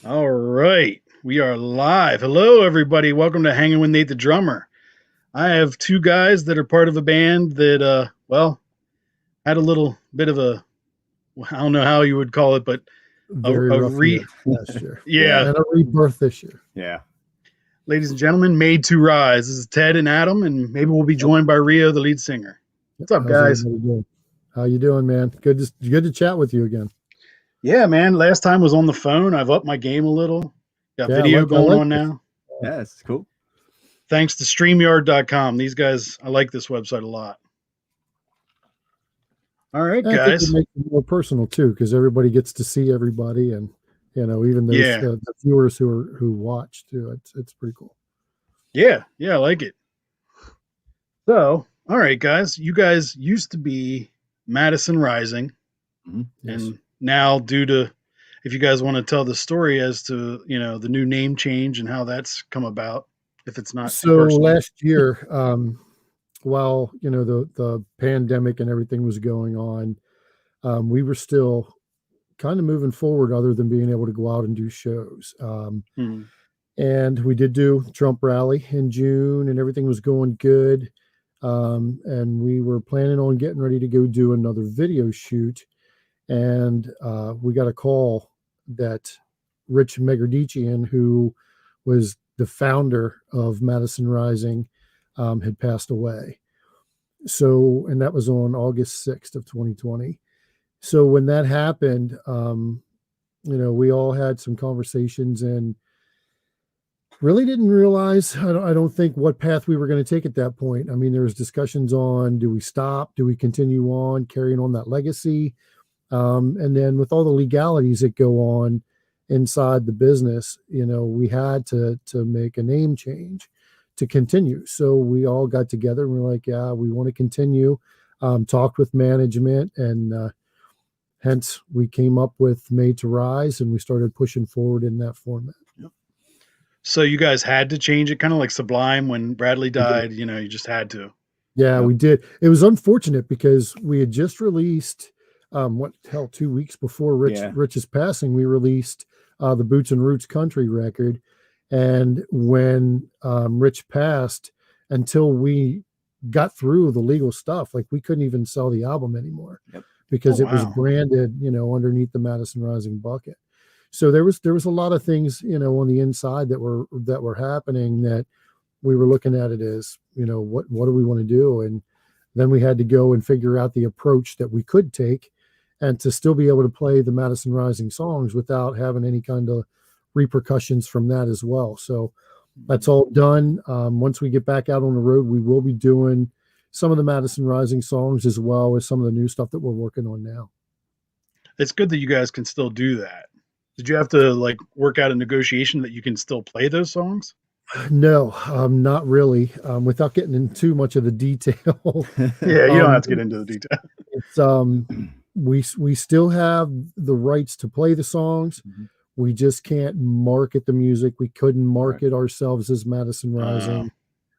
All right, we are live. Hello, everybody. Welcome to Hanging with Nate the Drummer. I have two guys that are part of a band that, had a little bit of I don't know how you would call it, but Very a rough year last year. yeah, And a rebirth this year. Yeah. ladies and gentlemen, Made to Rise. This is Ted and Adam, and maybe we'll be joined by Rio, the lead singer. What's up, How's guys? everybody doing? How you doing, man? Good to chat with you again. Yeah, man. Last time was on the phone. I've upped my game a little. Got Yeah, video going on this. now. Yeah, it's cool. Thanks to StreamYard.com. These guys, I like this website a lot. All right, I guys. think it makes it more personal too, because everybody gets to see everybody, and even those the viewers who watch too. It's pretty cool. Yeah, I like it. So, all right, guys. You guys used to be Madison Rising, and now due to, if you guys want to tell the story as to the new name change and how that's come about, if it's not so personal. Last year, while the pandemic and everything was going on, we were still kind of moving forward, other than being able to go out and do shows. And we did do Trump rally in June, and everything was going good. And we were planning on getting ready to go do another video shoot, and we got a call that Rich Megardician, who was the founder of Madison Rising, had passed away. So, and that was on August 6th of 2020. So when that happened, we all had some conversations and really didn't realize, I don't think, what path we were going to take at that point. I mean, there was discussions on, do we stop? Do we continue on carrying on that legacy? And then with all the legalities that go on inside the business, we had to make a name change to continue. So we all got together and we're like, yeah, we want to continue. Talked with management, and hence we came up with Made to Rise, and we started pushing forward in that format. So you guys had to change it, kind of like Sublime when Bradley died. You just had to. Yeah, we did. It was unfortunate because we had just released 2 weeks before Rich's passing, we released the Boots and Roots country record. And when Rich passed, until we got through the legal stuff, like, we couldn't even sell the album anymore because it was branded, underneath the Madison Rising bucket. So there was a lot of things, on the inside that were happening, that we were looking at it as, what do we want to do? And then we had to go and figure out the approach that we could take, and to still be able to play the Madison Rising songs without having any kind of repercussions from that as well. So that's all done. Once we get back out on the road, we will be doing some of the Madison Rising songs as well as some of the new stuff that we're working on now. It's good that you guys can still do that. Did you have to work out a negotiation that you can still play those songs? No, not really. Without getting into too much of the detail. Yeah, you don't have to get into the detail. It's we still have the rights to play the songs. We just can't market the music. We couldn't market ourselves as Madison Rising.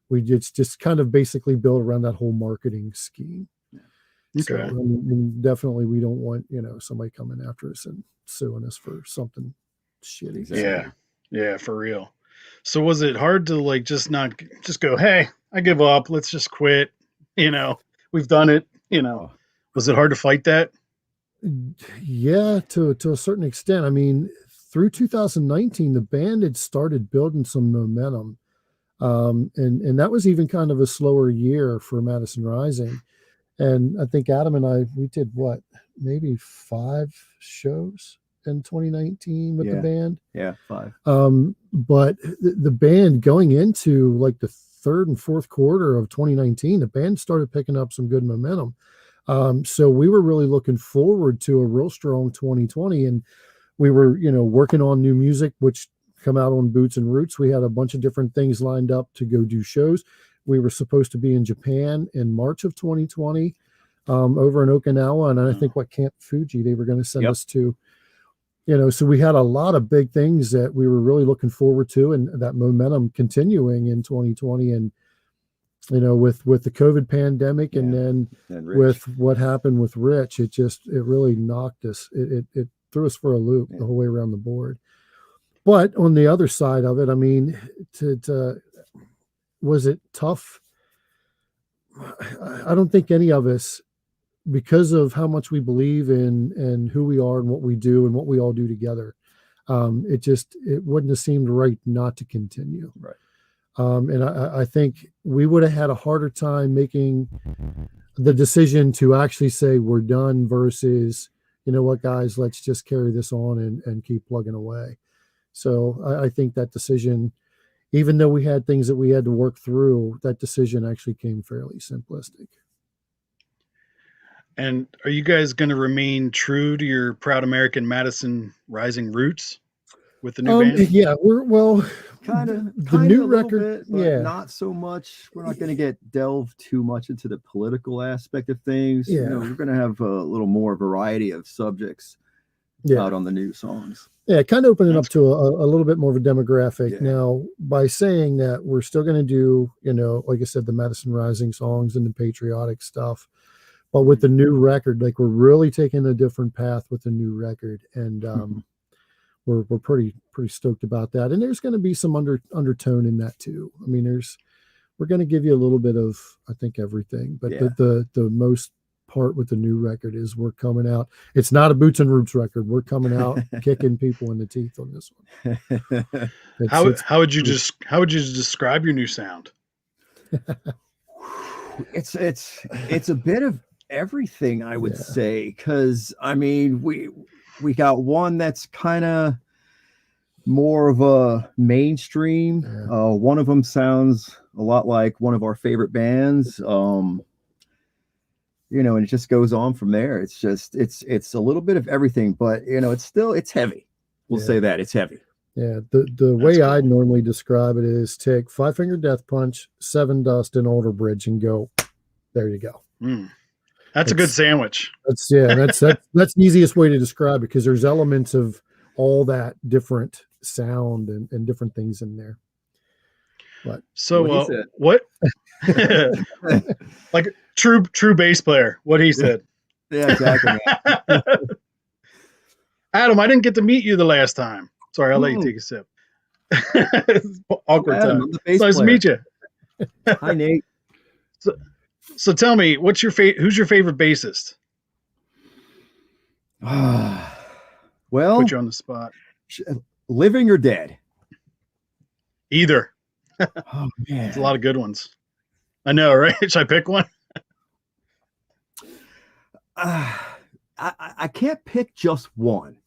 We just kind of basically built around that whole marketing scheme. Okay. So, and definitely we don't want, somebody coming after us and suing us for something shitty. Exactly. Yeah, for real. So was it hard to just go, hey, I give up, let's just quit, we've done it, was it hard to fight that? Yeah, to a certain extent. I mean, through 2019, the band had started building some momentum. And that was even kind of a slower year for Madison Rising. And I think Adam and I, we did maybe 5 shows in 2019 with the band. Yeah, 5. But the band, going into the third and fourth quarter of 2019, the band started picking up some good momentum. So we were really looking forward to a real strong 2020, and we were, working on new music, which come out on Boots and Roots. We had a bunch of different things lined up to go do shows. We were supposed to be in Japan in March of 2020, over in Okinawa, and I think Camp Fuji they were going to send us to. So we had a lot of big things that we were really looking forward to, and that momentum continuing in 2020. And with the COVID pandemic, and then with what happened with Rich, it really knocked us. It threw us for a loop the whole way around the board. But on the other side of it, I mean, was it tough? I don't think any of us, because of how much we believe in and who we are and what we do and what we all do together, it wouldn't have seemed right not to continue. Right. And I think we would have had a harder time making the decision to actually say we're done versus, you know what, guys, let's just carry this on and keep plugging away. So I think that decision, even though we had things that we had to work through, that decision actually came fairly simplistic. And are you guys going to remain true to your proud American Madison Rising roots with the new band? Yeah, we're kind of the new a record, bit, but not so much. We're not going to delve too much into the political aspect of things. Yeah. You know, we're going to have a little more variety of subjects out on the new songs. Yeah, kind of opening up to a little bit more of a demographic. Yeah. Now, by saying that, we're still going to do, you know, like I said, the Madison Rising songs and the patriotic stuff. But with the new record, like, we're really taking a different path with the new record. And we're pretty stoked about that. And there's going to be some undertone in that too. I mean, we're going to give you a little bit of, I think, everything. But the most part with the new record is we're coming out. It's not a Boots and Roots record. We're coming out kicking people in the teeth on this one. How would you describe your new sound? It's a bit of everything, I would say, because I mean we got one that's kind of more of a mainstream. One of them sounds a lot like one of our favorite bands. You know, and it just goes on from there. It's just it's a little bit of everything, but you know, it's heavy. We'll say that it's heavy. Yeah, the way cool. I'd normally describe it is take 5 Finger Death Punch, 7 Dust, and Alter Bridge, and go. There you go. That's a good sandwich. That's the easiest way to describe it, because there's elements of all that different sound and different things in there. But so what? Like true bass player. What he said. Yeah, exactly. Adam, I didn't get to meet you the last time. Sorry, I'll let you take a sip. Awkward time. It's nice to meet you. Hi, Nate. So tell me, who's your favorite bassist? Well, put you on the spot. Living or dead? Either. Oh man, there's a lot of good ones. I know, right? Should I pick one? I can't pick just one.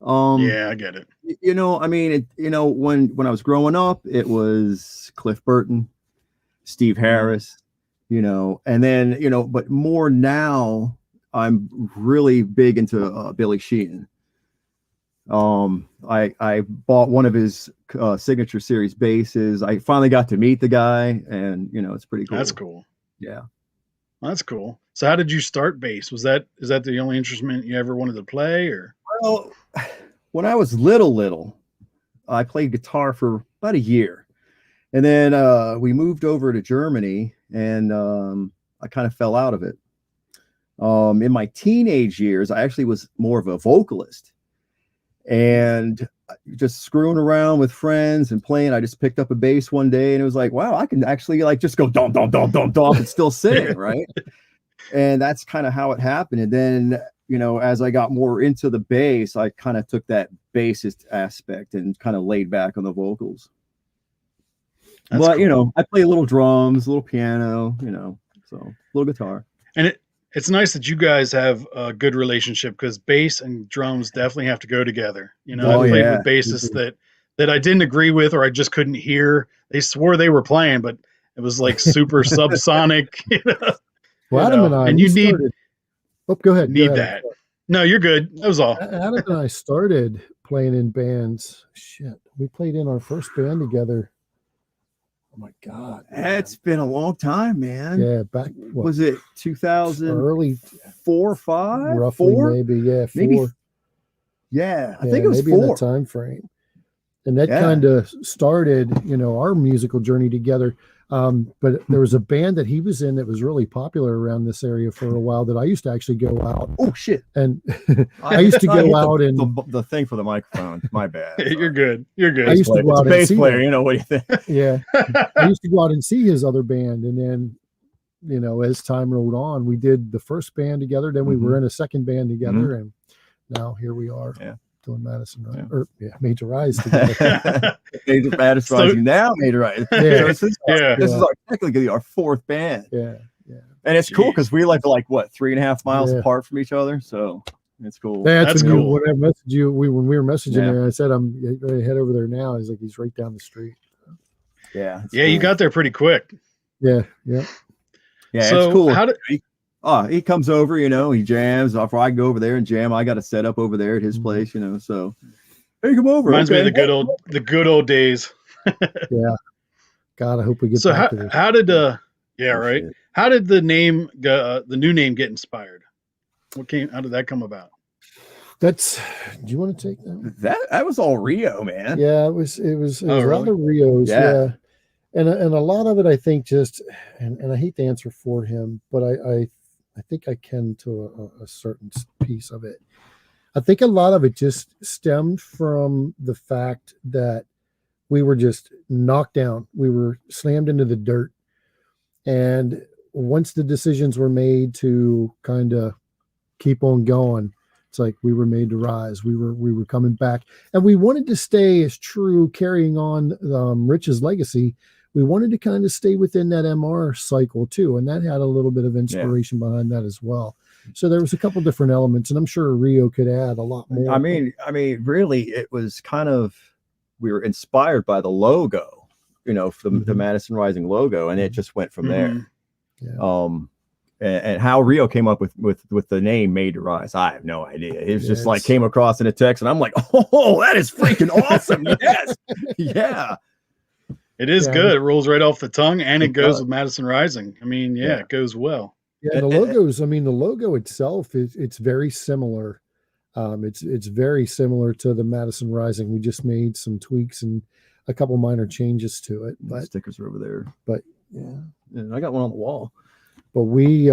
Yeah, I get it. You know, I mean, when I was growing up, it was Cliff Burton, Steve Harris, you know, and then, you know, but more now, I'm really big into Billy Sheehan. I bought one of his signature series basses. I finally got to meet the guy, and you know, it's pretty cool. That's cool. Yeah, that's cool. So how did you start bass? Is that the only instrument you ever wanted to play, or? Well, when I was little, I played guitar for about a year, and then we moved over to Germany, and I kind of fell out of it. In my teenage years, I actually was more of a vocalist, and just screwing around with friends and playing. I just picked up a bass one day, and it was like, wow, I can actually like just go dum dum dum dum dum and still sing, right? And that's kind of how it happened. And then, you know, as I got more into the bass, I kind of took that bassist aspect and kind of laid back on the vocals. That's but cool. You know, I play a little drums, a little piano, you know, so a little guitar. And it's nice that you guys have a good relationship, because bass and drums definitely have to go together. You know, I played with bassists that I didn't agree with, or I just couldn't hear. They swore they were playing, but it was like super subsonic. You know? Well, Adam and I, and you need. Oh, go ahead. Need that. No, you're good. That was all. Adam and I started playing in bands. Shit, we played in our first band together. Oh my God, it's been a long time, man. Yeah, back was it 2000 early 4 or 5 roughly 4? Maybe 4. Maybe, yeah, I think it was maybe 4 in that time frame. And that kind of started, you know, our musical journey together. But there was a band that he was in that was really popular around this area for a while that I used to actually go out. Oh shit! And I used to go out and the thing for the microphone. My bad. You're good. You're good. I used to go out a bass and see player. him. You know what do you think? Yeah, I used to go out and see his other band, and then, you know, as time rolled on, we did the first band together. Then we were in a second band together, and now here we are. Yeah. Doing Madison, right? Or Made to Rise together. Madison Rising now, Made to Rise. Yeah. So this is technically our fourth band. Yeah. And it's cool because we live like 3.5 miles apart from each other, so it's cool. That's cool. When I messaged you, when we were messaging there, I said I'm ready to head over there now. He's like, he's right down the street. Yeah. Yeah, cool. You got there pretty quick. Yeah. Yeah, so it's cool. How did he comes over, you know, he jams. After I go over there and jam, I got to set up over there at his place, you know. So hey, come over. Reminds me of the good old days. Yeah. God, I hope we get back to this. How did right? Shit. How did the name the new name get inspired? How did that come about? Do you want to take that? That was all Rio, man. Yeah, it was really? a lot of Rios. Yeah. And a lot of it, I think, and I hate to answer for him, but I think I can to a certain piece of it. I think a lot of it just stemmed from the fact that we were just knocked down. We were slammed into the dirt. And once the decisions were made to kind of keep on going, it's like we were made to rise. We were coming back. And we wanted to stay as true, carrying on Rich's legacy. We wanted to kind of stay within that MR cycle too. And that had a little bit of inspiration behind that as well. So there was a couple different elements, and I'm sure Rio could add a lot more. I mean, really, it was kind of, we were inspired by the logo, you know, from the Madison Rising logo, and it just went from there. Yeah. And how Rio came up with the name Made to Rise, I have no idea. It was just like came across in a text, and I'm like, oh, that is freaking awesome. Yes. Yeah. It is good. It rolls right off the tongue, and it goes with Madison Rising. I mean, it goes well. Yeah, and the logos, I mean, the logo itself it's very similar. It's very similar to the Madison Rising. We just made some tweaks and a couple minor changes to it. But the stickers are over there. But I got one on the wall. But we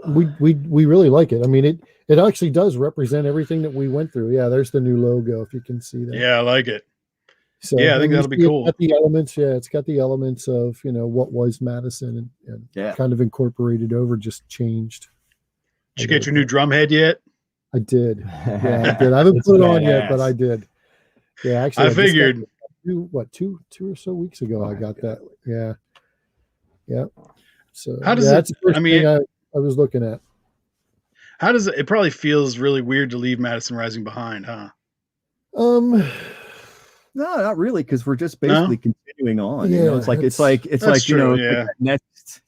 really like it. I mean, it actually does represent everything that we went through. Yeah, there's the new logo if you can see that. Yeah, I like it. So I think that'll be cool. It's got the elements, it's got the elements of, you know, what was Madison and kind of incorporated over, just changed. Did you get your new drum head yet? I did. Yeah, I did. I haven't put it on yet, but I did. Yeah, actually, I figured. Two or so weeks ago, I got that. Yeah. So how does that's the first thing I was looking at. How does it probably feels really weird to leave Madison Rising behind, huh? No, not really, because we're just basically continuing on. Yeah, you know, it's like true, you know,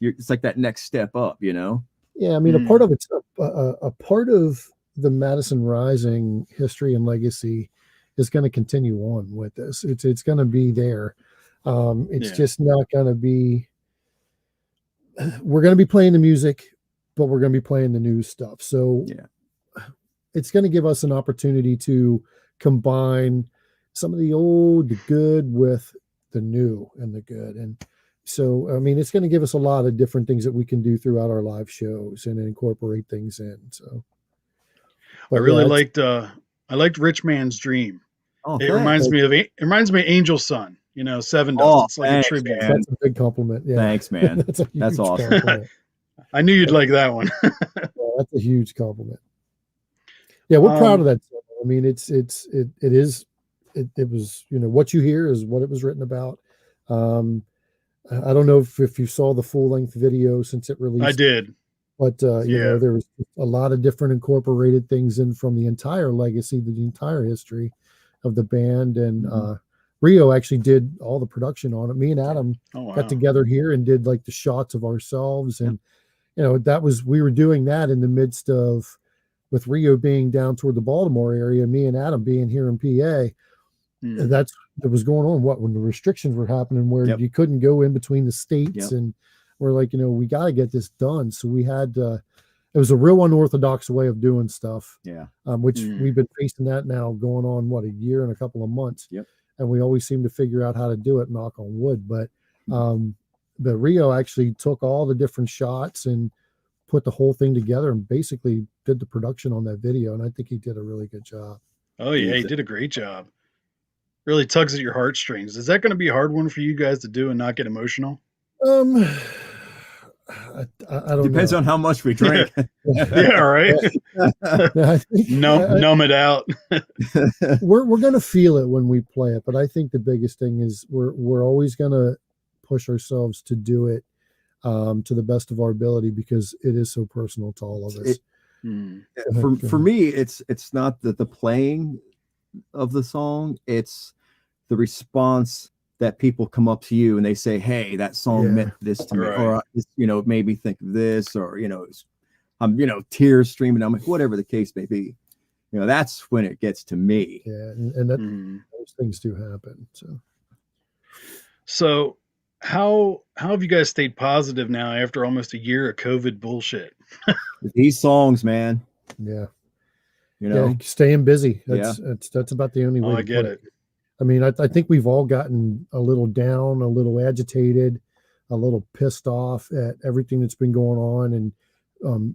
it's like that next step up, you know. Yeah, I mean, a part of it's a part of the Madison Rising history and legacy is going to continue on with this. It's going to be there. It's just not going to be. We're going to be playing the music, but we're going to be playing the new stuff. So it's going to give us an opportunity to combine some of the old, the good, with the new and the good. And so, I mean, it's going to give us a lot of different things that we can do throughout our live shows and incorporate things in. So I really liked Rich Man's Dream. Oh, it reminds me of Angel Sun, you know, Seven does. It's like a tribute. Man. That's a big compliment. Yeah. Thanks, man. That's awesome. I knew you'd like that one. That's a huge compliment. Yeah, we're proud of that song. I mean, it was, you know, what you hear is what it was written about. I don't know if you saw the full length video since it released. I did. But you know, there was a lot of different incorporated things in from the entire legacy, the entire history of the band. And Rio actually did all the production on it. Me and Adam got together here and did like the shots of ourselves. And, you know, we were doing that in the midst of, with Rio being down toward the Baltimore area, me and Adam being here in PA. That was going on when the restrictions were happening, where you couldn't go in between the states. And we're like, you know, we got to get this done. So we had it was a real unorthodox way of doing stuff, which we've been facing that now going on a year and a couple of months. And we always seem to figure out how to do it, knock on wood. But But Rio actually took all the different shots and put the whole thing together and basically did the production on that video. And I think he did a really good job. Oh yeah, he did a great job. Really tugs at your heartstrings. Is that going to be a hard one for you guys to do and not get emotional? I don't Depends know. on how much we drink. Yeah, right. Numb it out. we're gonna feel it when we play it, but I think the biggest thing is we're always gonna push ourselves to do it to the best of our ability because it is so personal to all of us. For me, it's not the playing of the song; it's the response that people come up to you and they say, "Hey, that song meant this to me," or it made me think of this, or I'm tears streaming down, whatever the case may be. That's when it gets to me. Yeah, and that those things do happen. So how have you guys stayed positive now after almost a year of COVID bullshit? These songs, man. Yeah. Staying busy. That's about the only way. I get it. I mean, I think we've all gotten a little down, a little agitated, a little pissed off at everything that's been going on. And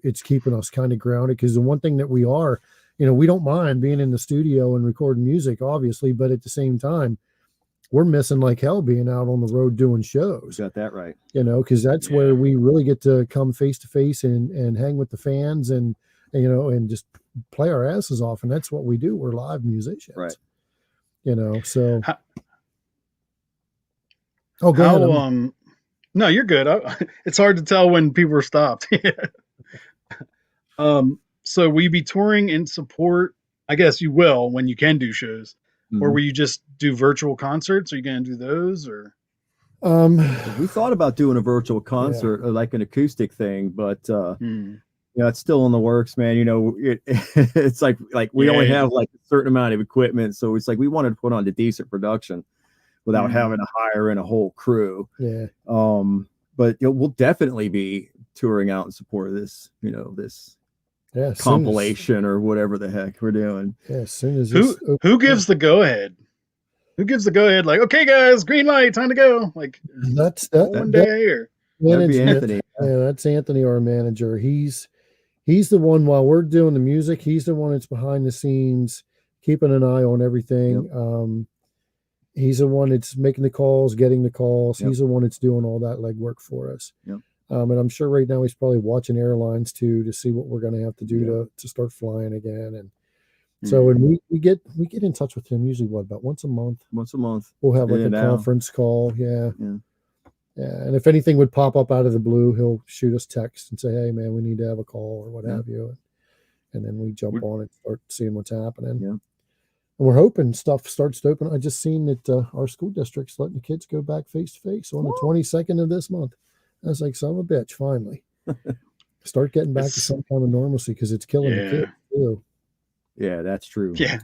it's keeping us kind of grounded because the one thing that we are, we don't mind being in the studio and recording music, obviously, but at the same time, we're missing like hell being out on the road doing shows. You got that right. Because that's where we really get to come face to face and hang with the fans and just play our asses off. And that's what we do. We're live musicians. Right. So. Go ahead. No, you're good. It's hard to tell when people are stopped. So will you be touring in support? I guess you will when you can do shows. Or will you just do virtual concerts? Are you going to do those or? We thought about doing a virtual concert, like an acoustic thing, but it's still in the works, man. It's like we only have like a certain amount of equipment, so it's like we wanted to put on the decent production without having to hire in a whole crew. Yeah. But we'll definitely be touring out in support of this, this compilation or whatever the heck we're doing. Yeah, as soon as who gives the go ahead? Who gives the go ahead? Like, okay, guys, green light, time to go. Like that's one day or that'd be Anthony. Yeah, that's Anthony, our manager. He's the one while we're doing the music. He's the one that's behind the scenes, keeping an eye on everything. Yep. He's the one that's making the calls, getting the calls. Yep. He's the one that's doing all that legwork for us. Yep. And I'm sure right now he's probably watching airlines too to see what we're going to have to do to start flying again. And so when we get in touch with him usually about once a month. We'll have like a conference call. Yeah. And if anything would pop up out of the blue, he'll shoot us text and say, "Hey man, we need to have a call," or what have you. And then we jump on and start seeing what's happening. Yeah. And we're hoping stuff starts to open. I just seen that our school district's letting the kids go back face to face on the 22nd of this month. I was like, son of a bitch, finally. Start getting back to some kind of normalcy because it's killing the kids too. Yeah, that's true. Yeah.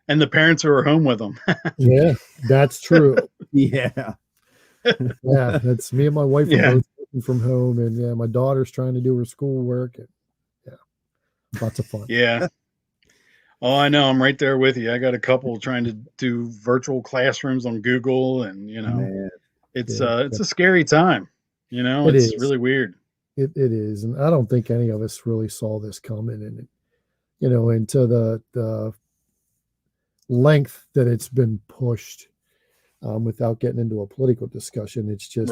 And the parents who are home with them. Yeah, that's true. Yeah. Yeah, that's me and my wife are both working from home, and my daughter's trying to do her schoolwork. And lots of fun. Yeah. Oh, I know. I'm right there with you. I got a couple trying to do virtual classrooms on Google, and it's a scary time. It's really weird. It is, and I don't think any of us really saw this coming, and into the length that it's been pushed. Without getting into a political discussion, it's just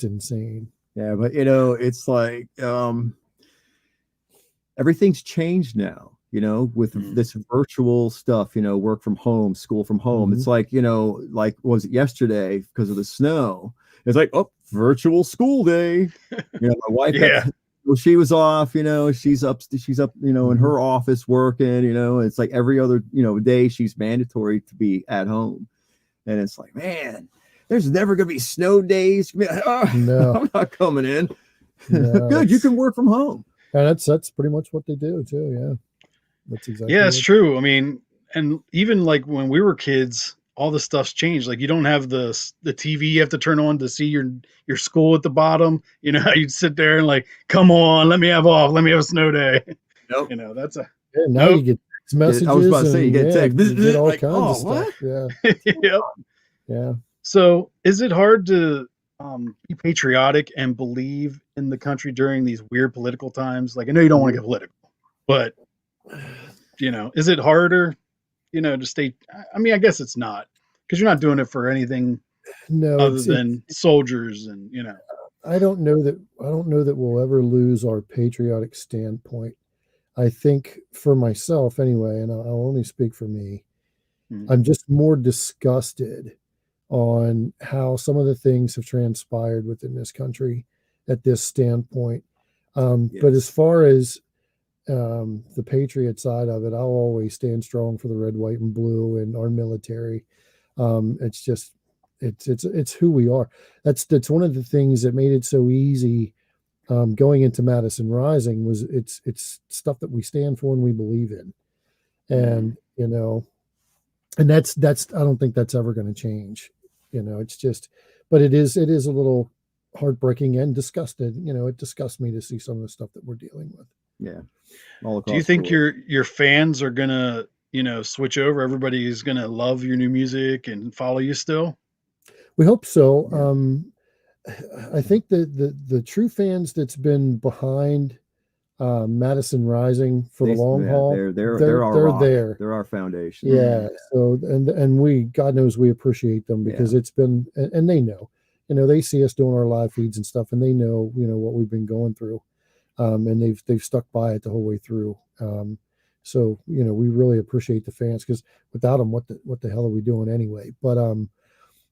insane. Yeah, but it's like everything's changed now. With this virtual stuff. Work from home, school from home. It's like like was it yesterday because of the snow? It's like virtual school day. My wife. Well, she was off. She's up. In her office working. It's like every other day she's mandatory to be at home. And it's like, man, there's never going to be snow days. No, I'm not coming in. No, good. You can work from home. And that's pretty much what they do too. Yeah. That's exactly. Yeah, it's true. I mean, and even like when we were kids, all the stuff's changed. Like you don't have the TV you have to turn on to see your school at the bottom. You'd sit there and like, come on, let me have off. Let me have a snow day. Nope. That's a. Yeah, now you get messages. I was about to say you get text. You get all like, kinds of what? stuff. Yeah. Yep. Yeah. So, is it hard to be patriotic and believe in the country during these weird political times? Like, I know you don't want to get political, but is it harder, to stay? I mean, I guess it's not because you're not doing it for anything No, other than soldiers, and I don't know that we'll ever lose our patriotic standpoint. I think for myself anyway, and I'll only speak for me, I'm just more disgusted on how some of the things have transpired within this country at this standpoint. But as far as the patriot side of it, I'll always stand strong for the red, white, and blue and our military. It's just it's who we are. That's one of the things that made it so easy going into Madison Rising. Was it's stuff that we stand for and we believe in, and and that's I don't think that's ever going to change. It's just, but it is a little heartbreaking and disgusted. It disgusts me to see some of the stuff that we're dealing with. Yeah. Do you think your fans are gonna switch over? Everybody's gonna love your new music and follow you still? We hope so. I think that the true fans that's been behind Madison Rising for the long haul, they're there. They're our foundation. Yeah. So and we, God knows, we appreciate them because it's been, and they know, they see us doing our live feeds and stuff, and they know, what we've been going through, and they've stuck by it the whole way through. So we really appreciate the fans, because without them, what the hell are we doing anyway? But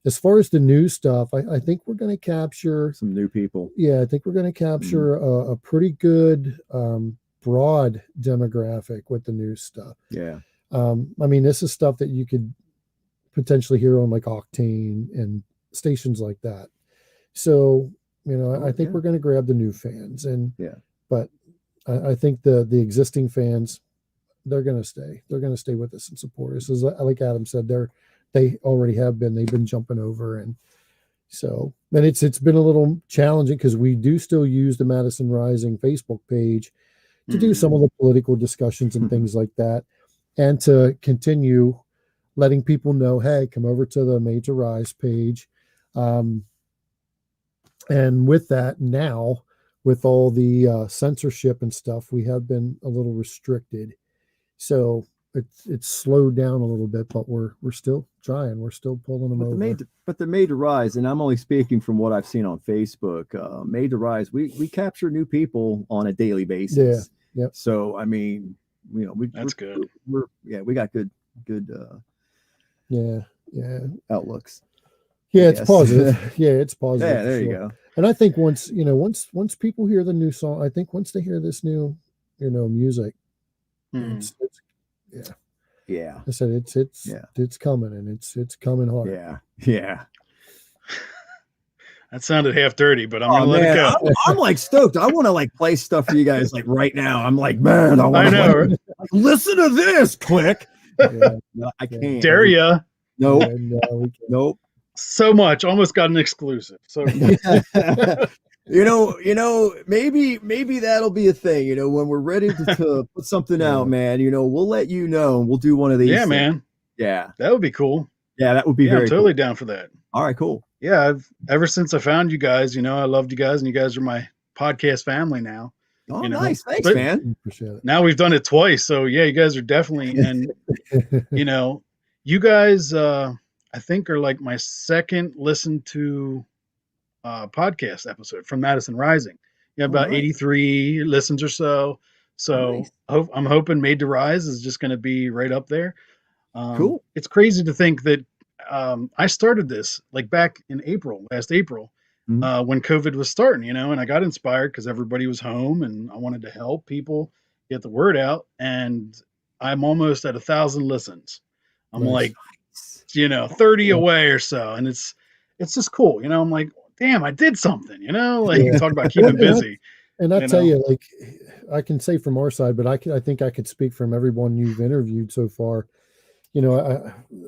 as far as the new stuff, I think we're going to capture some new people. Yeah, I think we're going to capture a pretty good broad demographic with the new stuff. Yeah. I mean, this is stuff that you could potentially hear on like Octane and stations like that. So, I think we're going to grab the new fans, but I think the existing fans, they're going to stay. They're going to stay with us and support us. As like Adam said, they already have been. They've been jumping over, and so, and it's been a little challenging because we do still use the Madison Rising Facebook page to do some of the political discussions and things like that, and to continue letting people know, hey, come over to the Made to Rise page. And with that, now with all the censorship and stuff, we have been a little restricted. So it's slowed down a little bit, but we're still trying. We're still pulling them over. The Made to Rise, and I'm only speaking from what I've seen on Facebook. Made to Rise, we capture new people on a daily basis. Yeah. Yep. So I mean, that's good. We got good outlooks. Yeah, it's positive. Yeah, it's positive. Yeah, there you go. And I think once people hear the new song, I think once they hear this new, music, yeah. I said it's coming, and it's coming hard. Yeah. That sounded half dirty, but I'm gonna let it go. I'm like stoked. I want to like play stuff for you guys like right now. I'm like, man, I know. Right? Listen to this. Click. No, I can't. Dare ya? Nope. Nope. So much. Almost got an exclusive. So maybe that'll be a thing. When we're ready to put something out, man. We'll let you know, and we'll do one of these. Yeah, things. man. Yeah, that would be cool. Yeah, that would be very I'm totally cool. down for that. All right, cool. Yeah, ever since I found you guys, I loved you guys, and you guys are my podcast family now. Oh, nice. Thanks, man. Appreciate it. Now we've done it twice, so yeah, you guys are definitely, and you guys, I think are like my second listen to podcast episode from Madison Rising. Yeah, about 83 listens or so. So nice. I'm hoping Made to Rise is just going to be right up there. Cool. It's crazy to think that I started this like back in last April, when COVID was starting, and I got inspired because everybody was home and I wanted to help people get the word out. And I'm almost at 1,000 listens. I'm like, 30 away or so. And it's just cool. I'm like, damn, I did something, talk about keeping busy. And I tell you, like, I can say from our side, but I think I could speak from everyone you've interviewed so far.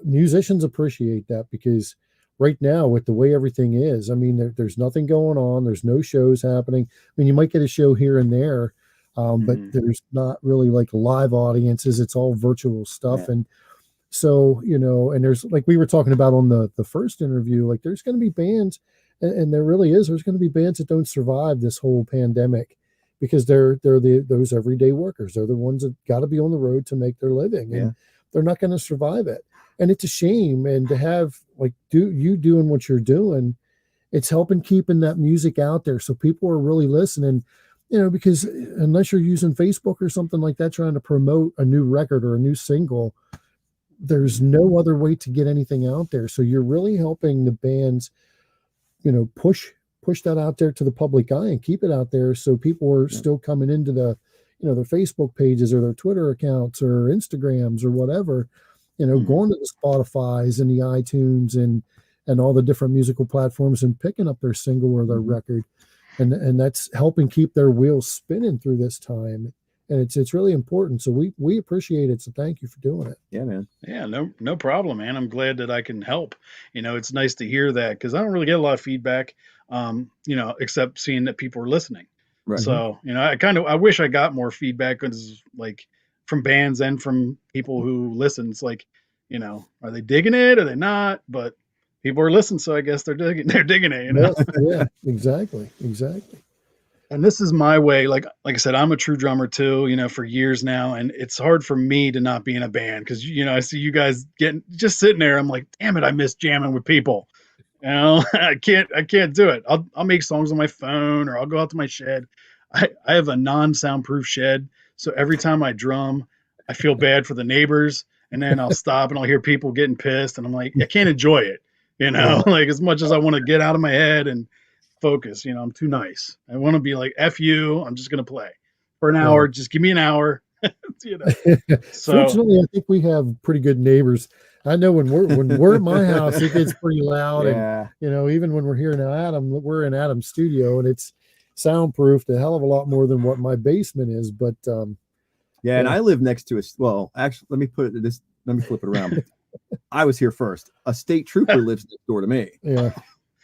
Musicians appreciate that, because right now with the way everything is, I mean, there's nothing going on. There's no shows happening. I mean, you might get a show here and there, but there's not really like live audiences. It's all virtual stuff. And So, and there's, like we were talking about on the first interview, like there's going to be bands, and there really is, there's going to be bands that don't survive this whole pandemic because they're those everyday workers. They're the ones that got to be on the road to make their living, and they're not going to survive it. And it's a shame. And to have like doing what you're doing, it's helping keeping that music out there. So people are really listening, because unless you're using Facebook or something like that, trying to promote a new record or a new single, there's no other way to get anything out there. So you're really helping the bands, push that out there to the public eye and keep it out there. So people are still coming into their Facebook pages or their Twitter accounts or Instagrams or whatever, going to the Spotify's and the iTunes and all the different musical platforms and picking up their single or their record. And that's helping keep their wheels spinning through this time. And it's really important. So we appreciate it. So thank you for doing it. Yeah, man. Yeah, no problem, man. I'm glad that I can help. It's nice to hear that because I don't really get a lot of feedback, except seeing that people are listening. Right. So, I wish I got more feedback like from bands and from people who listen. It's like, are they digging it? Are they not? But people are listening. So I guess they're digging it, Yeah, exactly. And this is my way. Like I said, I'm a true drummer too, for years now. And it's hard for me to not be in a band because, I see you guys just sitting there. I'm like, damn it, I miss jamming with people. I can't do it. I'll make songs on my phone or I'll go out to my shed. I have a non-soundproof shed. So every time I drum, I feel bad for the neighbors. And then I'll stop and I'll hear people getting pissed. And I'm like, I can't enjoy it, like as much as I want to get out of my head and focus, I'm too nice. I want to be like, F you, I'm just going to play for an hour. Just give me an hour. So fortunately, I think we have pretty good neighbors. I know when we're at my house, it gets pretty loud. And, even when we're here now, we're in Adam's studio and it's soundproofed a hell of a lot more than what my basement is. But, and I live next to well, actually, let me flip it around. I was here first. A state trooper lives next door to me. Yeah.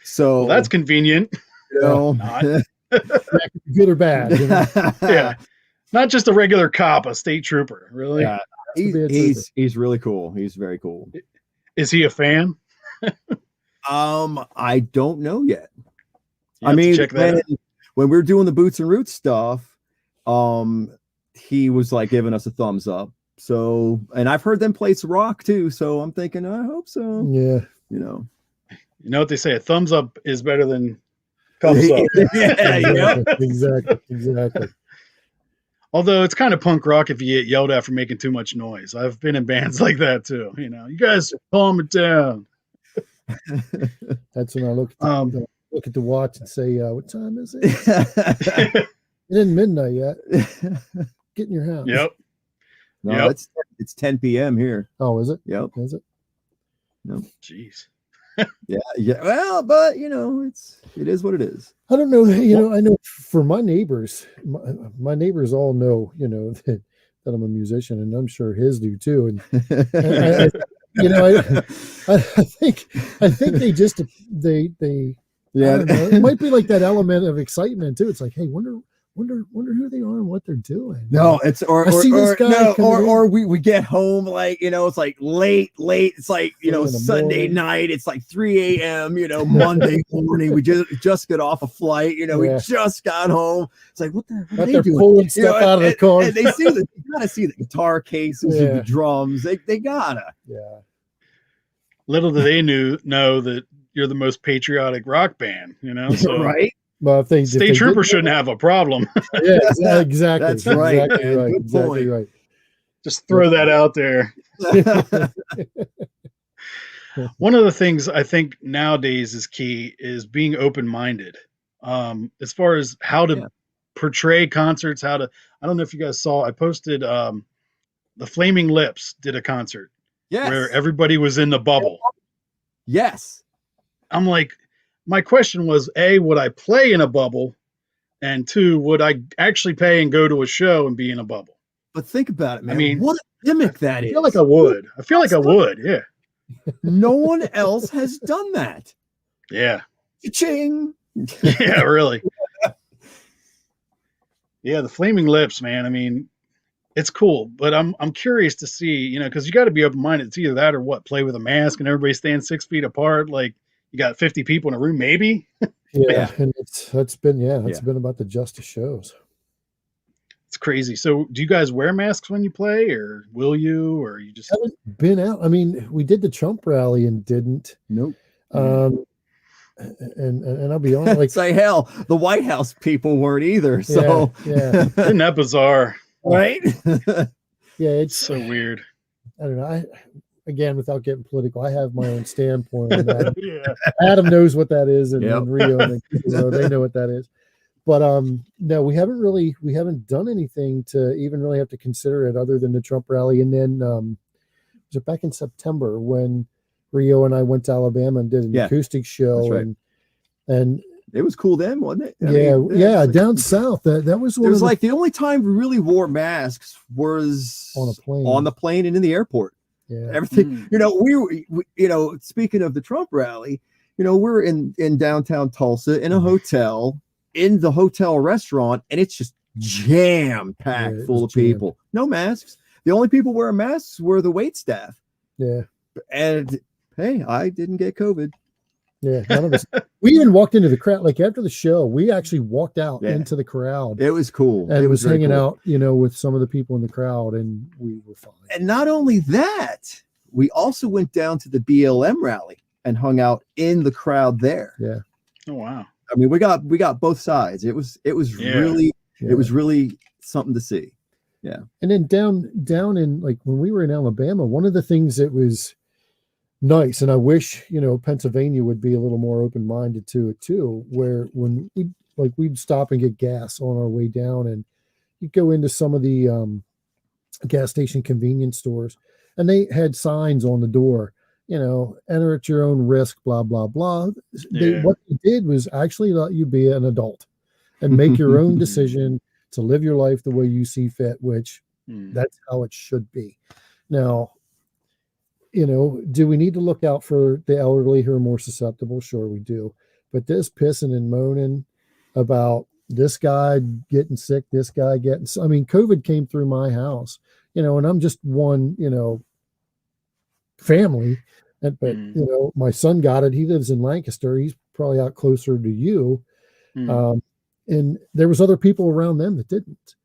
So that's convenient. Not. Good or bad. Yeah. Not just a regular cop, a state trooper. Really? Yeah. He's really cool. He's very cool. Is he a fan? I don't know yet. I mean, when we were doing the Boots and Roots stuff, he was like giving us a thumbs up. So, and I've heard them play some rock too. So I'm thinking, I hope so. Yeah. You know what they say? A thumbs up is better than thumbs up. Exactly. Although it's kind of punk rock if you get yelled at for making too much noise. I've been in bands like that too. You guys calm it down. That's when I look at the watch and say, "What time is it?" It isn't midnight yet. Get in your house. Yep. No, it's 10 p.m. here. Oh, is it? Yep. Is it? No. Jeez. Yeah. Well, but it is what it is. I don't know. I know for my neighbors, my neighbors all know, that I'm a musician, and I'm sure his do too. And I think they just they yeah. I don't know. It might be like that element of excitement too. It's like, hey, wonder who they are and what they're doing. No, it's or we get home like it's like late. It's like Sunday night. It's like 3 a.m. Monday morning. We just got off a flight. We just got home. It's like what are they doing? Pulling stuff out of the car. And they you gotta see the guitar cases and the drums. They gotta. Yeah. Little do they know that you're the most patriotic rock band. So. Right. Well, if State Trooper shouldn't have a problem. Yeah, exactly. That's right. Exactly right. Just throw that out there. One of the things I think nowadays is key is being open-minded. As far as how to portray concerts, I don't know if you guys saw, I posted the Flaming Lips did a concert where everybody was in the bubble. Yes. I'm like, my question was, A, would I play in a bubble? And 2, would I actually pay and go to a show and be in a bubble? But think about it, man. I mean, what a gimmick that is. I feel like I would. Yeah. No one else has done that. Yeah. Ching. Yeah, really. Yeah, the Flaming Lips, man. I mean, it's cool, but I'm curious to see, you know, because you got to be open minded. It's either that or what, play with a mask and everybody stands 6 feet apart. Like you got 50 people in a room, maybe. Yeah, and it's been about the justice shows. It's crazy. So, do you guys wear masks when you play, or will you, or you just Haven't been out. I mean, we did the Trump rally and didn't. Nope. And I'll be honest, like say hell, the White House people weren't either. So yeah. Isn't that bizarre? Right? Yeah, It's so weird. I don't know. Again, without getting political, I have my own standpoint on that. Yeah. Adam knows what that is, and Yep. Rio and they know what that is. But no, we haven't done anything to even really have to consider it other than the Trump rally. And then was it back in September when Rio and I went to Alabama and did an acoustic show, That's right. and it was cool then, wasn't it? I mean, down south. That was one. It was like the only time we really wore masks was on the plane and in the airport. Yeah, everything. You know, we you know, speaking of the Trump rally, you know, we're in downtown Tulsa in a hotel, in the hotel restaurant, and it's just jam packed full of people. No masks. The only people wearing masks were the wait staff. Yeah, and hey, I didn't get COVID. Yeah, none of us. We even walked into the crowd. Like after the show, we actually walked out into the crowd. It was cool. And it was hanging out, you know, with some of the people in the crowd, and we were fine. And not only that, we also went down to the BLM rally and hung out in the crowd there. Yeah. Oh wow. I mean, we got both sides. It was really it was really something to see. Yeah. And then down in, like, when we were in Alabama, one of the things that was nice, and I wish, you know, Pennsylvania would be a little more open-minded to it too, where when we'd stop and get gas on our way down, and you'd go into some of the gas station convenience stores, and they had signs on the door, you know, enter at your own risk, blah blah blah. What they did was actually let you be an adult and make your own decision to live your life the way you see fit, which that's how it should be. Now, you know, do we need to look out for the elderly who are more susceptible? Sure, we do. But this pissing and moaning about this guy getting sick, this guy getting, I mean, COVID came through my house, you know, and I'm just one, you know, family. But, you know, my son got it. He lives in Lancaster. He's probably out closer to you. And there was other people around them that didn't.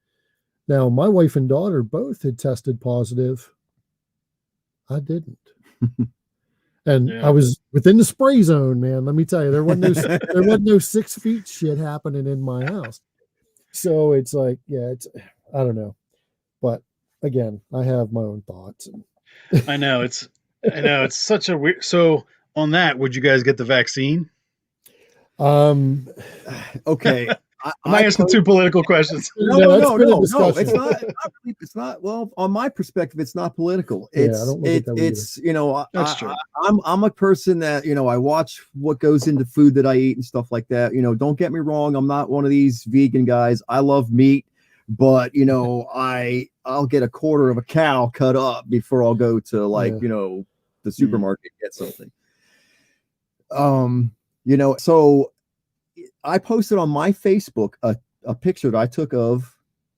Now, my wife and daughter both had tested positive. I didn't. And I was within the spray zone, man. Let me tell you, there wasn't no 6 feet shit happening in my house. So it's like, I don't know. But again, I have my own thoughts. I know it's such a weird. So on that, would you guys get the vaccine? Okay. Am I asking two political questions? No. It's not. Well, on my perspective, it's not political. It's you know, that's true. I'm a person that, you know, I watch what goes into food that I eat and stuff like that. You know, don't get me wrong. I'm not one of these vegan guys. I love meat, but you know, I'll get a quarter of a cow cut up before I'll go to you know, the supermarket and get something. You know, so I posted on my Facebook a picture that I took of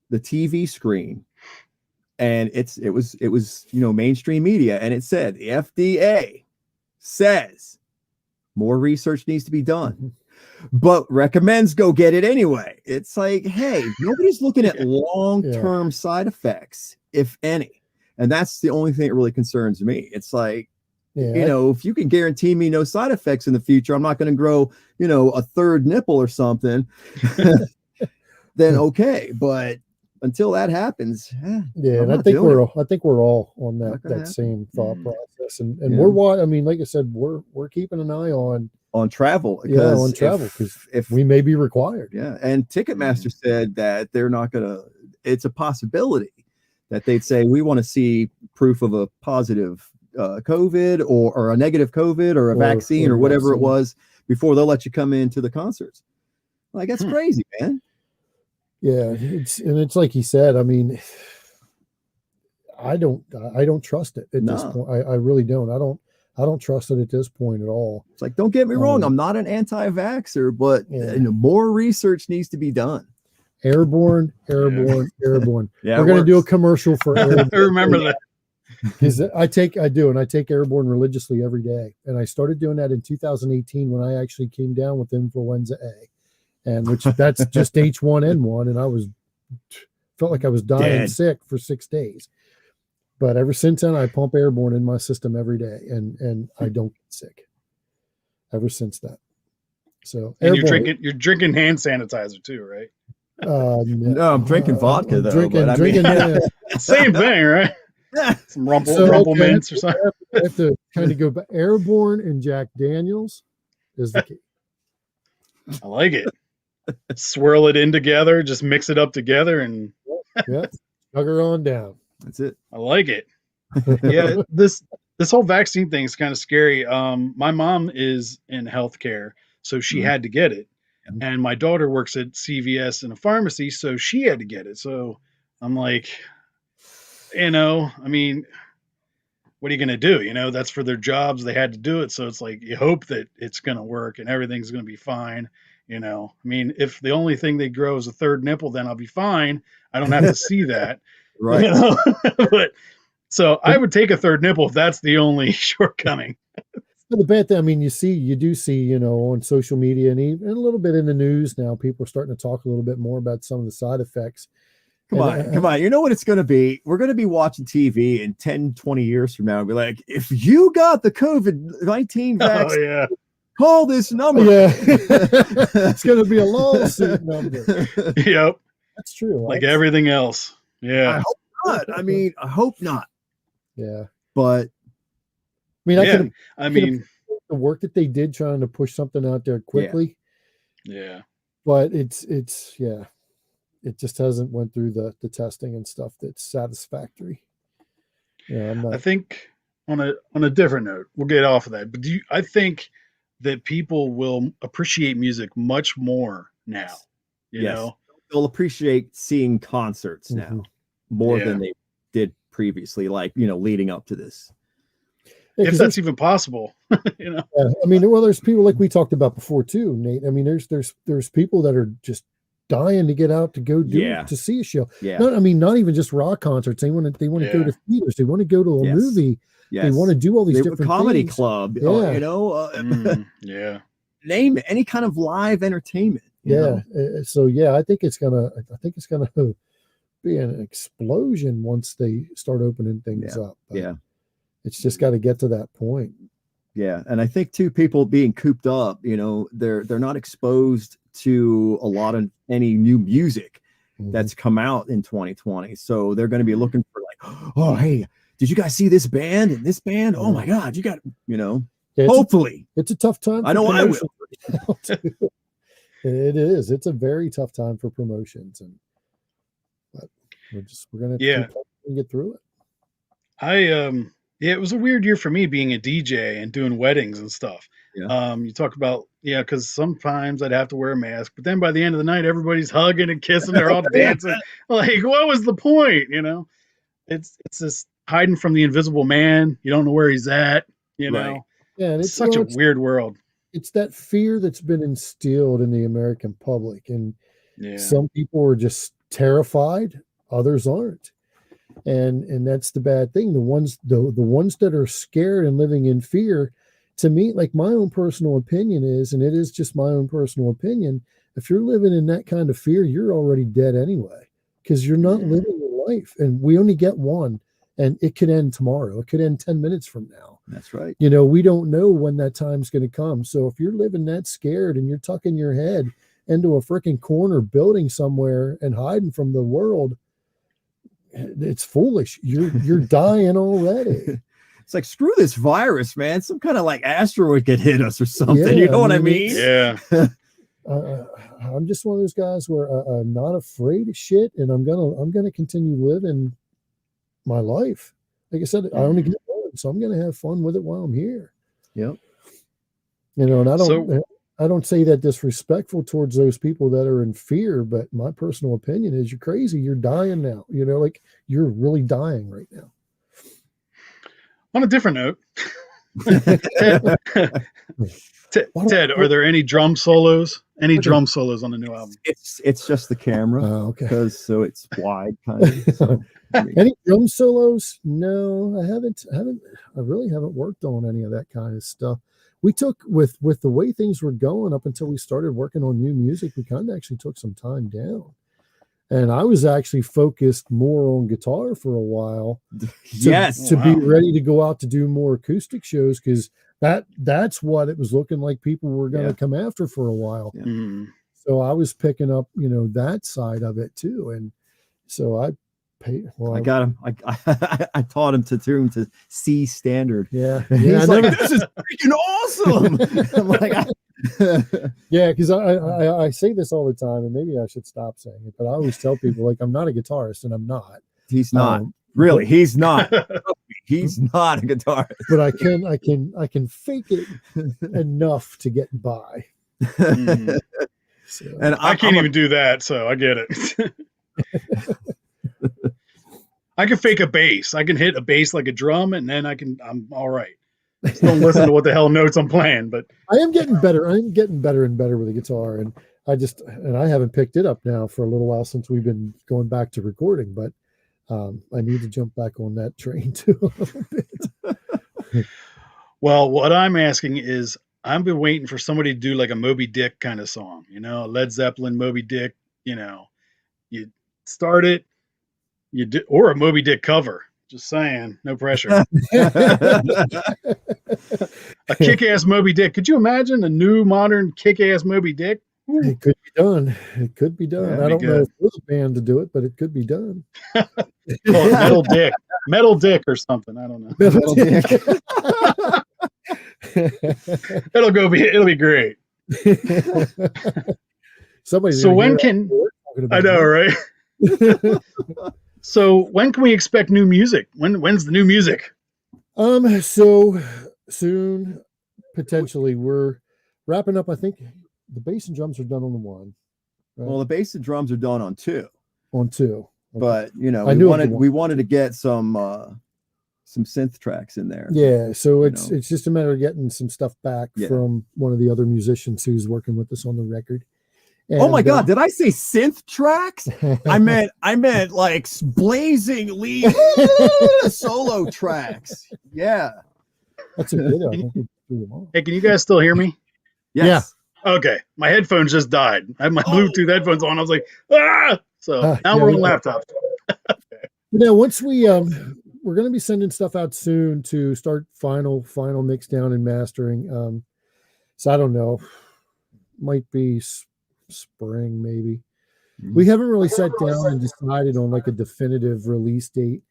the TV screen, and it was, you know, mainstream media, and it said the FDA says more research needs to be done, but recommends go get it anyway. It's like, hey, nobody's looking at long-term side effects, if any, and that's the only thing that really concerns me. It's like, you know, if you can guarantee me no side effects in the future, I'm not going to grow, you know, a third nipple or something, then okay. But until that happens, and I think we're all on that same thought process, and we're, I mean, like I said, we're keeping an eye on travel, because if we may be required. Yeah, and Ticketmaster said that they're not going to. It's a possibility that they'd say we want to see proof of a positive COVID or a negative COVID or a vaccine or whatever it was before they'll let you come into the concerts. Like, that's crazy, man. Yeah, it's like he said. I mean, I don't trust it at this point. I really don't. I don't trust it at this point at all. It's like, don't get me wrong, I'm not an anti-vaxxer, but you know, more research needs to be done. Airborne. Yeah, We're going to do a commercial for Airborne. I remember that. Because I take Airborne religiously every day, and I started doing that in 2018 when I actually came down with influenza A, and which that's just H1N1, and I felt like I was dying sick for 6 days. But ever since then, I pump Airborne in my system every day, and I don't get sick. Ever since that, so and you're drinking hand sanitizer too, right? No, I'm drinking vodka though. Same thing, right? Some rumple mints or something. I have to kind of go back. Airborne and Jack Daniels is the key. I like it. Swirl it in together, just mix it up together, and sugar on down. That's it. I like it. Yeah, this whole vaccine thing is kind of scary. My mom is in healthcare, so she had to get it, and my daughter works at CVS in a pharmacy, so she had to get it. So I'm like, I mean, what are you going to do? That's for their jobs. They had to do it. So it's like, you hope that it's going to work and everything's going to be fine. I mean, if the only thing they grow is a third nipple, then I'll be fine. I don't have to see that. Right. But so I would take a third nipple if that's the only shortcoming. The bad thing, I mean, you do see, on social media and even a little bit in the news now, people are starting to talk a little bit more about some of the side effects. Come on. You know what it's going to be? We're going to be watching TV in 10, 20 years from now and be like, if you got the COVID-19 vaccine, call this number. Yeah. It's going to be a lawsuit number. Yep. That's true. Like everything else. Yeah. I hope not. I hope not. Yeah. But the work that they did trying to push something out there quickly. Yeah. But it's it just hasn't went through the testing and stuff that's satisfactory. Yeah, I think on a different note, we'll get off of that. But I think that people will appreciate music much more now. You know, they'll appreciate seeing concerts now more than they did previously, like, leading up to this. Yeah, if that's even possible. Yeah, I mean, well, there's people like we talked about before too, Nate. I mean, there's people that are just dying to get out to go to see a show. Yeah. Not even just rock concerts. They want to go to theaters. They want to go to a movie. Yes. They want to do all these different comedy things. club. Yeah. Name any kind of live entertainment. So I think it's gonna be an explosion once they start opening things up. But it's just got to get to that point. Yeah, and I think too, people being cooped up, they're not exposed to a lot of any new music that's come out in 2020. So they're going to be looking for like, oh, hey, did you guys see this band and this band? Oh my God, you got, hopefully. It's a tough time. I know I will. It is. It's a very tough time for promotions, but we're going to get through it. It was a weird year for me being a DJ and doing weddings and stuff. Yeah. You talk about, because sometimes I'd have to wear a mask, but then by the end of the night, everybody's hugging and kissing. They're all dancing. Like, what was the point? It's this hiding from the invisible man. You don't know where he's at, Right. Yeah, and it's such a weird world. It's that fear that's been instilled in the American public. And some people are just terrified. Others aren't. And that's the bad thing. The ones that are scared and living in fear, to me, like my own personal opinion is, and it is just my own personal opinion, if you're living in that kind of fear, you're already dead anyway, because you're not living your life. And we only get one, and it could end tomorrow. It could end 10 minutes from now. That's right. We don't know when that time's going to come. So if you're living that scared and you're tucking your head into a freaking corner building somewhere and hiding from the world, it's foolish. You're dying already. It's like, screw this virus, man. Some kind of like asteroid could hit us or something. You know what I mean? Yeah. I'm just one of those guys where I'm not afraid of shit, and I'm gonna continue living my life. Like I said, I only get one, so I'm gonna have fun with it while I'm here. Yep. And I don't say that disrespectful towards those people that are in fear, but my personal opinion is you're crazy. You're dying now. Like you're really dying right now. On a different note, Ted, are there any drum solos? Any drum solos on the new album? It's just the camera. Okay. Because so it's wide kind of. So, any drum solos? No, I haven't. I really haven't worked on any of that kind of stuff. We took with the way things were going up until we started working on new music. We kind of actually took some time down, and I was actually focused more on guitar for a while. To be ready to go out to do more acoustic shows, because that's what it was looking like people were going to come after for a while. Yeah. Mm. So I was picking up, that side of it too. And so I got him. I taught him to tune to C standard. Yeah. He's like, this is freaking awesome. I'm like, yeah, because I say this all the time, and maybe I should stop saying it, but I always tell people, like, I'm not a guitarist, and I'm not. He's not. Really, he's not. He's not a guitarist. But I can fake it enough to get by. Mm. So, and I can't even do that, so I get it. I can fake a bass. I can hit a bass like a drum, and then I'm all right. Just don't listen to what the hell notes I'm playing. But I am getting better. I'm getting better and better with the guitar, and I haven't picked it up now for a little while since we've been going back to recording. But I need to jump back on that train too a little bit. Well, what I'm asking is, I've been waiting for somebody to do like a Moby Dick kind of song, Led Zeppelin, Moby Dick, you start it, you do, or a Moby Dick cover. Just saying, no pressure. A kick-ass Moby Dick. Could you imagine a new modern kick-ass Moby Dick? Ooh. It could be done. It could be done. Yeah, I don't know if there's a band to do it, but it could be done. Call it Metal Dick or something. I don't know. Metal Dick. It'll be great. Somebody's so when can I know, right? So when can we expect new music? When's the new music? So soon, potentially. We're wrapping up. I think the bass and drums are done on the one. Right? Well, the bass and drums are done on two. On two. Okay. But we wanted to get some synth tracks in there. Yeah, so it's just a matter of getting some stuff back from one of the other musicians who's working with us on the record. And, oh my God! Did I say synth tracks? I meant like blazing lead solo tracks. Yeah, that's a good one. Hey, can you guys still hear me? Yes. Yeah. Okay, my headphones just died. I have my Bluetooth headphones on. I was like, ah! So now we're on laptops. Once we're going to be sending stuff out soon to start final mix down and mastering. So I don't know, might be spring maybe. We haven't really sat down and decided on like a definitive release date,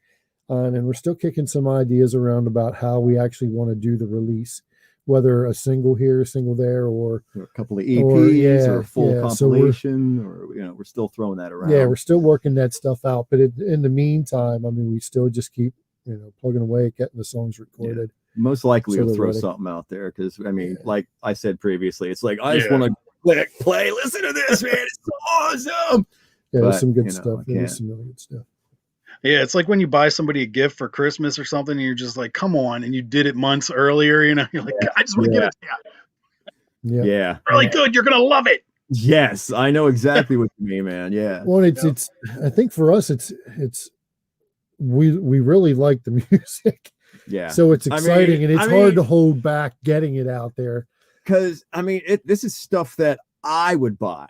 and we're still kicking some ideas around about how we actually want to do the release, whether a single here, a single there, or a couple of EPs or a full compilation, so we're still throwing that around. Yeah, we're still working that stuff out, but in the meantime, I mean, we still just keep plugging away at getting the songs recorded. Yeah. Most likely we'll throw something out there, because I mean, like I said previously, it's like I just want to click play, listen to this, man, it's so awesome. Yeah, there's some good stuff. There's some really good stuff. Yeah, it's like when you buy somebody a gift for Christmas or something, and you're just like, come on, and you did it months earlier, you're like, I just want to give it to you. Yeah. Really good, you're gonna love it. Yes, I know exactly what you mean, man. Yeah. Well, it's I think for us it's we really like the music. Yeah. So it's exciting, and it's hard to hold back getting it out there. Because I mean, this is stuff that I would buy.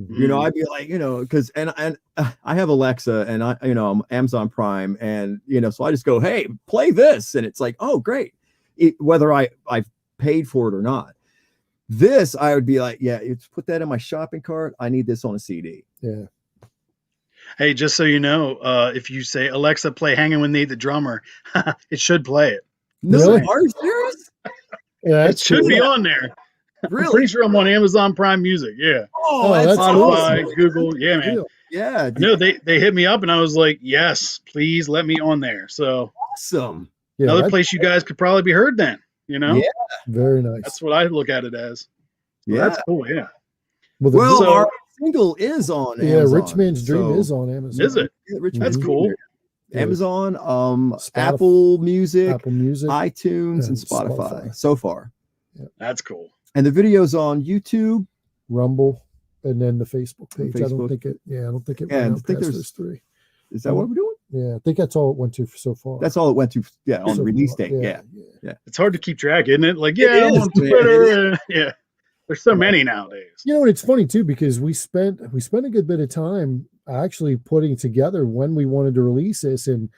I'd be like, because and I have Alexa, and I'm Amazon Prime, and so I just go, hey, play this, and it's like, oh, great, whether I've paid for it or not. This I would be like, yeah, it's put that in my shopping cart. I need this on a CD. Yeah. Hey, just so you know, if you say, Alexa, play Hanging with Nate the Drummer, it should play it. No, are you serious? Yeah, it should be on there. Really? I'm pretty sure I'm on Amazon Prime Music. Yeah. Oh, that's Spotify, awesome. Google. Yeah, man. Yeah. No, they hit me up, and I was like, yes, please let me on there. So awesome. Yeah, another place you guys could probably be heard then. Yeah. Very nice. That's what I look at it as. So yeah. That's cool. Yeah. Well, our single is on Amazon. Rich Man's Dream is on Amazon. Is it? Yeah, that's cool. Amazon, Apple Music, iTunes, and Spotify so far. Yeah. That's cool. And the video's on YouTube, Rumble, and then the Facebook page. Facebook. I don't think it. Yeah, I don't think it Yeah, went I out think past there's- those 3. Is that what we're doing? Yeah, I think that's all it went to so far. That's all it went to. Yeah, on So release far. date. Yeah. It's hard to keep track, isn't it? Like, yeah, It I'm is, on man. Twitter. Yeah. There's so many nowadays. You know, and it's funny too because we spent a good bit of time actually putting together when we wanted to release this and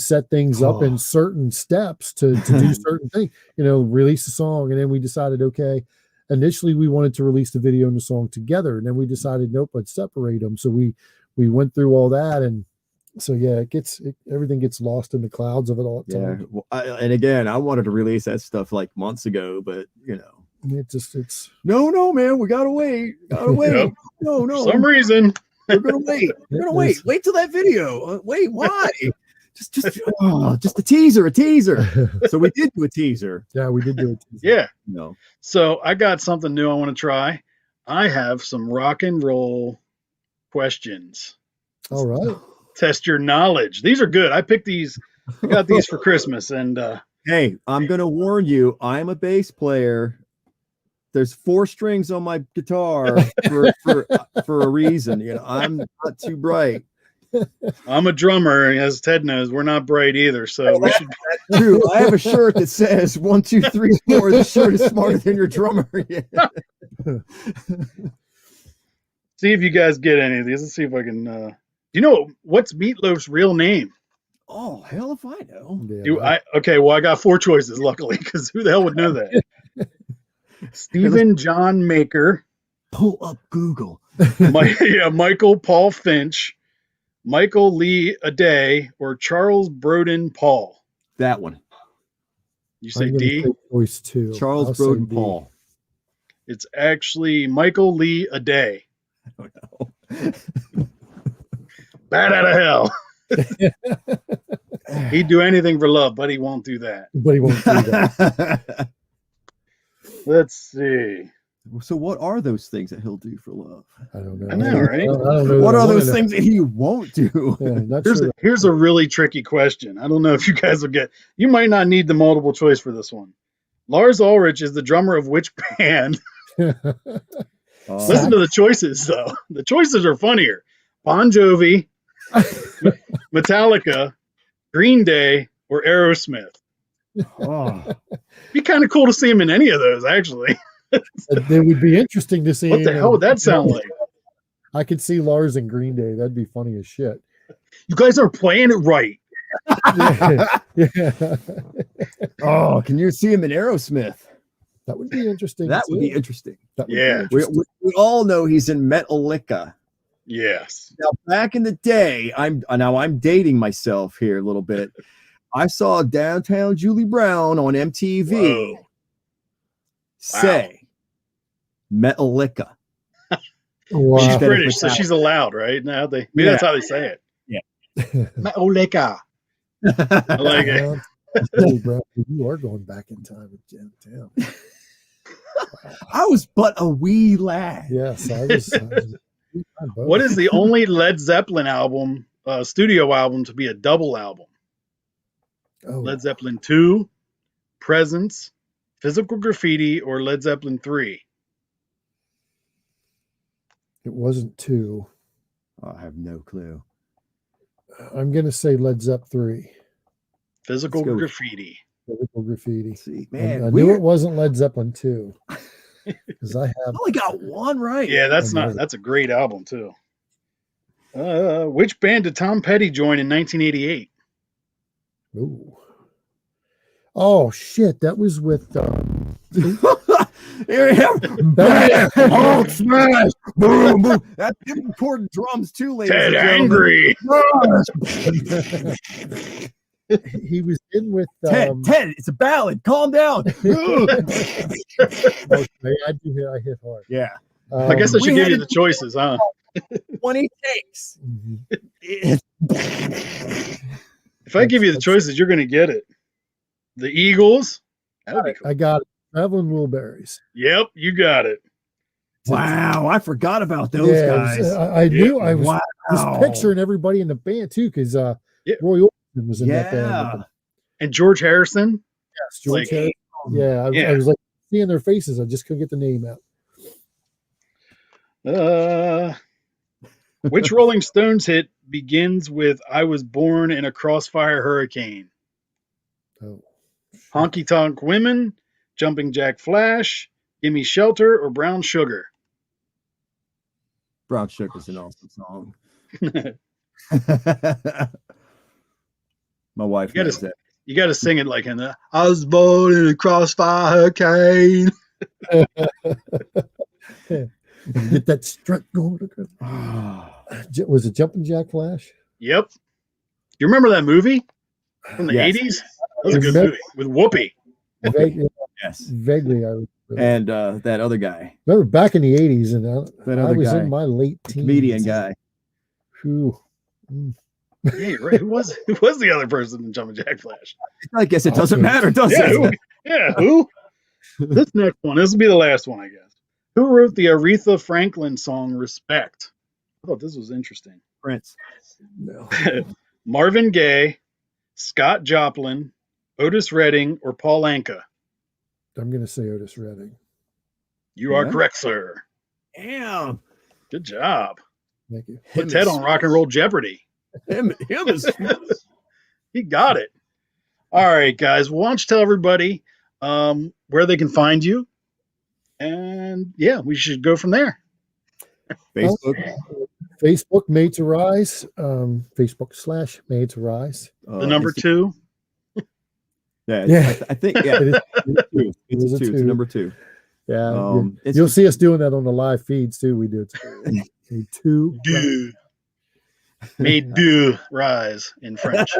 set things up in certain steps to do certain things. You know, release the song, and then we decided, okay, initially we wanted to release the video and the song together, and then we decided, nope, let's separate them. So we went through all that, and so yeah, everything gets lost in the clouds of it all the time. Well, and again, I wanted to release that stuff like months ago, but you know. It's No, man, we gotta wait. Yep. No. For some reason. We're gonna wait. Wait till that video. Wait, why? just a teaser. So we did do a teaser. Yeah, we did do it. Yeah. No. So I got something new I want to try. I have some rock and roll questions. All right. Test your knowledge. These are good. I picked these. I got these for Christmas, and Hey, I'm gonna warn you. I'm a bass player. There's 4 strings on my guitar for a reason. You know, I'm not too bright. I'm a drummer, and as Ted knows, we're not bright either. So we should. True. I have a shirt that says 1, 2, 3, 4. The shirt is smarter than your drummer. Yeah. See if you guys get any of these. Let's see if I can. Do you know what's Meatloaf's real name? Oh, hell if I know. Yeah, Okay, well, I got 4 choices, luckily, because who the hell would know that? Stephen John Maker, Pull up Google. Michael Paul Finch, Michael Lee Aday, or Charles Broden Paul. That one. You say I'm gonna D? say Choice 2. Charles I'll say Broden D. Paul. It's actually Michael Lee Aday. I don't know. Bad out of hell. He'd do anything for love, but he won't do that. But he won't do that. Let's see. So what are those things that he'll do for love? I don't know. I know, right? I don't know What that I are wanna those know. things that he won't do? Yeah, not sure. Here's a really tricky question. I don't know if you guys will get. You might not need the multiple choice for this one. Lars Ulrich is the drummer of which band? Listen to the choices, though. The choices are funnier. Bon Jovi, Metallica, Green Day, or Aerosmith. Oh. Be kind of cool to see him in any of those, actually. It would be interesting to see. What the hell would that sound like? I could see Lars and Green Day. That'd be funny as shit. You guys are playing it right. Yeah. Oh, can you see him in Aerosmith? That would be interesting. That would be too. interesting. That would be Yeah. interesting. We all know he's in Metallica. Yes. Now, back in the day, I'm dating myself here a little bit. I saw Downtown Julie Brown on MTV Whoa. say Metallica. Wow. She's Instead of British, so Metallica. she's allowed, right? Now maybe that's how they say it. Metallica. I like it. Holy crap, you are going back in time with Downtown. I was but a wee lad. Yes, I was What is the only Led Zeppelin album, studio album, to be a double album? Led Zeppelin 2, Presence, Physical Graffiti, or Led Zeppelin 3? It wasn't 2. I have no clue. I'm going to say Led Zepp 3. Physical Let's go. Graffiti. Physical Graffiti. Let's see, Man, man, I we knew it wasn't Led Zeppelin 2 because I have. only got one right. Yeah, that's a great album too. Which band did Tom Petty join in 1988? Ooh. Oh shit! That was with. Here we have Hulk smash, boom, boom. That's him recording drums too, ladies Ted and gentlemen. Angry. He was in with. Ted, it's a ballad. Calm down. Okay, I hit hard. Yeah, I guess I We should give had you to- the choices, huh? 20 takes. Mhm. If I give you the choices, you're going to get it. The Eagles. That would be cool. I got it. Traveling Wilburys. Yep, you got it. Wow, I forgot about those Yeah, guys. I knew I was Wow. just picturing everybody in the band too, because Yeah. Roy Orbison was in that band. Yeah. And George Harrison. Yes, George Like, Harrison. Yeah, Yeah. I was like seeing their faces. I just couldn't get the name out. Which Rolling Stones hit begins with "I was born in a crossfire hurricane"? Oh, Honky Tonk Women, Jumping Jack Flash, Gimme Shelter, or Brown Sugar? Brown Sugar's an awesome song. My wife knows that. You got to sing it like in the "I was born in a crossfire hurricane." Get that strut going. Was it Jumping Jack Flash? Yep. You remember that movie from the Yes. 80s? That was a good movie with Whoopi. Yes. Vaguely, I remember. And that other guy. Remember back in the 80s, and I was guy. in my late teens. Comedian guy. Whew. Yeah, you're right. Who was the other person in Jumping Jack Flash? I guess it doesn't matter, does it? Who? This next one. This will be the last one, I guess. Who wrote the Aretha Franklin song "Respect"? I thought this was interesting. Prince. No. Marvin Gaye, Scott Joplin, Otis Redding, or Paul Anka? I'm going to say Otis Redding. You are correct, sir. Damn. Good job. Thank you. Put Ted on Rock and Roll Jeopardy. Him is. He got it. All right, guys. Well, why don't you tell everybody where they can find you? And yeah, we should go from there. Facebook. Made to Rise. Facebook / Made to Rise. The number 2. Yeah. I think it's number 2. Yeah. You'll see us doing that on the live feeds too. We do it. Made to rise in French.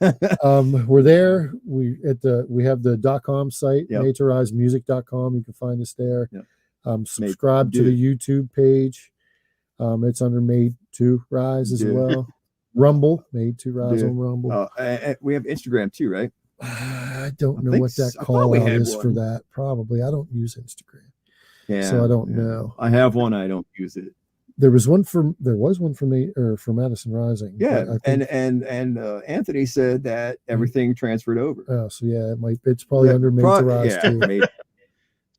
We're there. We have the .com site, madetoRisemusic.com. You can find us there. Yep. Subscribe to the YouTube page. It's under Made to Rise as well. Rumble, Made to Rise on Rumble. We have Instagram too, right? I don't know what that call out is for that. Probably. I don't use Instagram. Yeah. So I don't know. I have one. I don't use it. There was one for me or for Madison Rising. Yeah, and Anthony said that everything transferred over. Oh, so yeah, it's probably under Made to Rise too.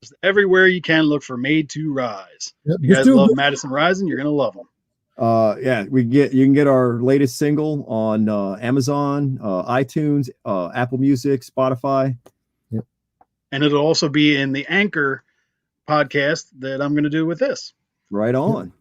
Just everywhere you can look for Made to Rise. Yep, you guys love Madison Rising, you're gonna love them. You can get our latest single on Amazon, iTunes, Apple Music, Spotify. Yep. And it'll also be in the Anchor podcast that I'm gonna do with this. Right on. Yep.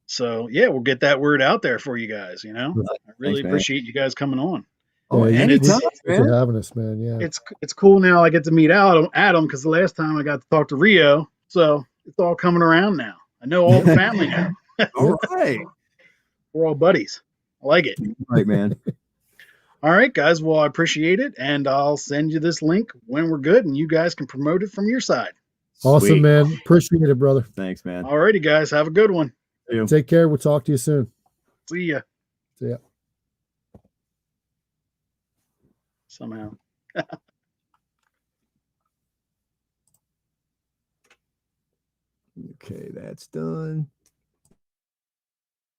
So yeah, we'll get that word out there for you guys. I really appreciate you guys coming on. Oh, and it's for having us, man. Yeah, it's cool now. I get to meet Adam because the last time I got to talk to Rio, so it's all coming around now. I know all the family now. All right, we're all buddies. I like it. Right, man. All right, guys. Well, I appreciate it, and I'll send you this link when we're good, and you guys can promote it from your side. Awesome, sweet, man. Appreciate it, brother. Thanks, man. All righty, guys. Have a good one. Take care. We'll talk to you soon. See ya. See ya. Somehow. Okay, that's done.